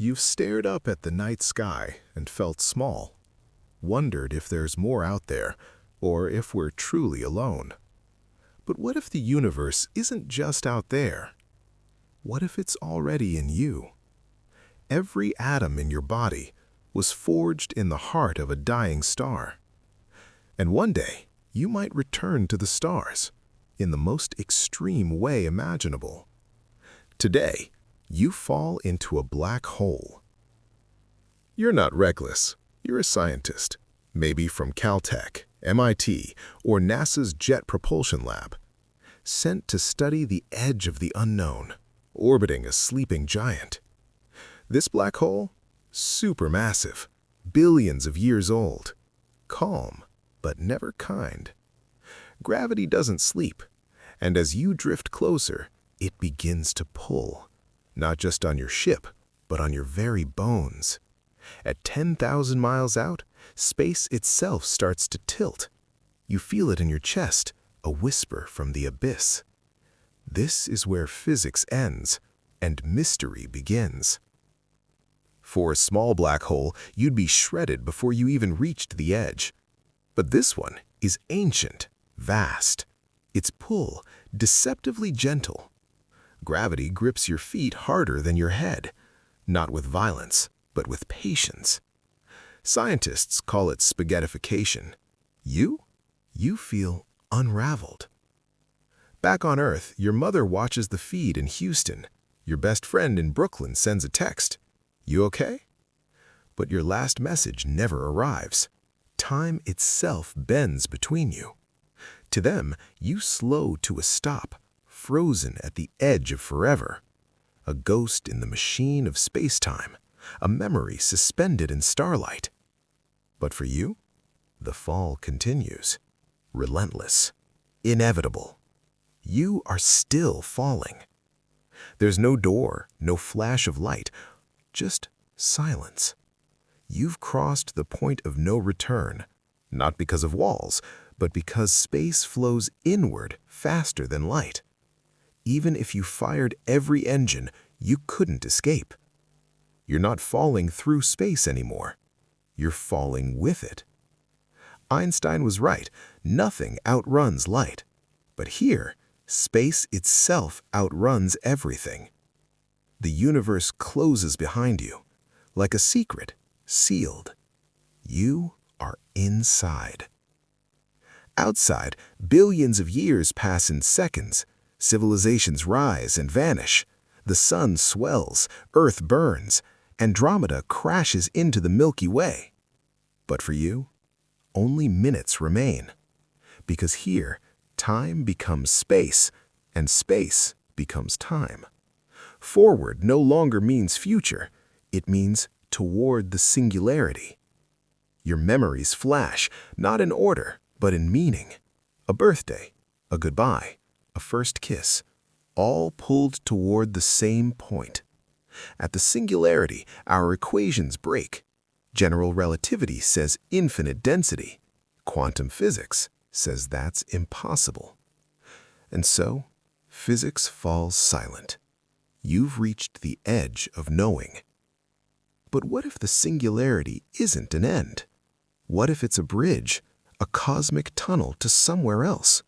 You've stared up at the night sky and felt small, wondered if there's more out there, or if we're truly alone. But what if the universe isn't just out there? What if it's already in you? Every atom in your body was forged in the heart of a dying star. And one day, you might return to the stars in the most extreme way imaginable. Today, you fall into a black hole. You're not reckless. You're a scientist, maybe from Caltech, MIT, or NASA's Jet Propulsion Lab, sent to study the edge of the unknown, orbiting a sleeping giant. This black hole? Supermassive, billions of years old, calm, but never kind. Gravity doesn't sleep, and as you drift closer, it begins to pull. Not just on your ship, but on your very bones. At 10,000 miles out, space itself starts to tilt. You feel it in your chest, a whisper from the abyss. This is where physics ends and mystery begins. For a small black hole, you'd be shredded before you even reached the edge. But this one is ancient, vast. Its pull, deceptively gentle. Gravity grips your feet harder than your head, not with violence, but with patience. Scientists call it spaghettification. You feel unraveled. Back on Earth, your mother watches the feed in Houston. Your best friend in Brooklyn sends a text. You okay? But your last message never arrives. Time itself bends between you. To them, you slow to a stop, frozen at the edge of forever. A ghost in the machine of space-time, a memory suspended in starlight. But for you, the fall continues, relentless, inevitable. You are still falling. There's no door, no flash of light, just silence. You've crossed the point of no return, not because of walls, but because space flows inward faster than light. Even if you fired every engine, you couldn't escape. You're not falling through space anymore. You're falling with it. Einstein was right. Nothing outruns light. But here, space itself outruns everything. The universe closes behind you, like a secret, sealed. You are inside. Outside, billions of years pass in seconds. Civilizations rise and vanish. The sun swells, Earth burns, Andromeda crashes into the Milky Way. But for you, only minutes remain. Because here, time becomes space, and space becomes time. Forward no longer means future. It means toward the singularity. Your memories flash, not in order, but in meaning. A birthday, a goodbye, a first kiss, all pulled toward the same point. At the singularity, our equations break. General relativity says infinite density. Quantum physics says that's impossible. And so, physics falls silent. You've reached the edge of knowing. But what if the singularity isn't an end? What if it's a bridge, a cosmic tunnel to somewhere else?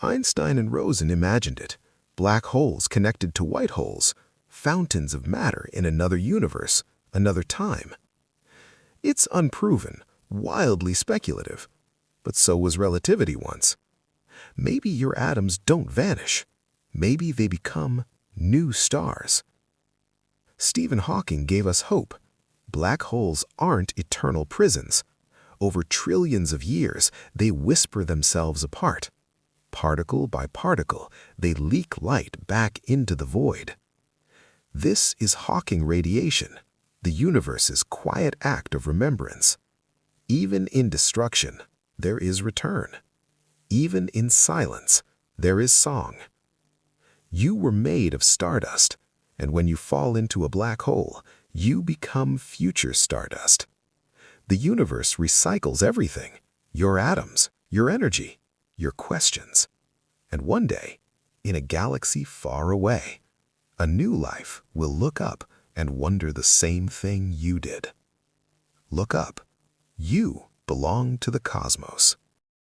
Einstein and Rosen imagined it. Black holes connected to white holes, fountains of matter in another universe, another time. It's unproven, wildly speculative, but so was relativity once. Maybe your atoms don't vanish. Maybe they become new stars. Stephen Hawking gave us hope. Black holes aren't eternal prisons. Over trillions of years, they whisper themselves apart. Particle by particle, they leak light back into the void. This is Hawking radiation, the universe's quiet act of remembrance. Even in destruction, there is return. Even in silence, there is song. You were made of stardust, and when you fall into a black hole, you become future stardust. The universe recycles everything, your atoms, your energy, your questions. And one day, in a galaxy far away, a new life will look up and wonder the same thing you did. Look up. You belong to the cosmos.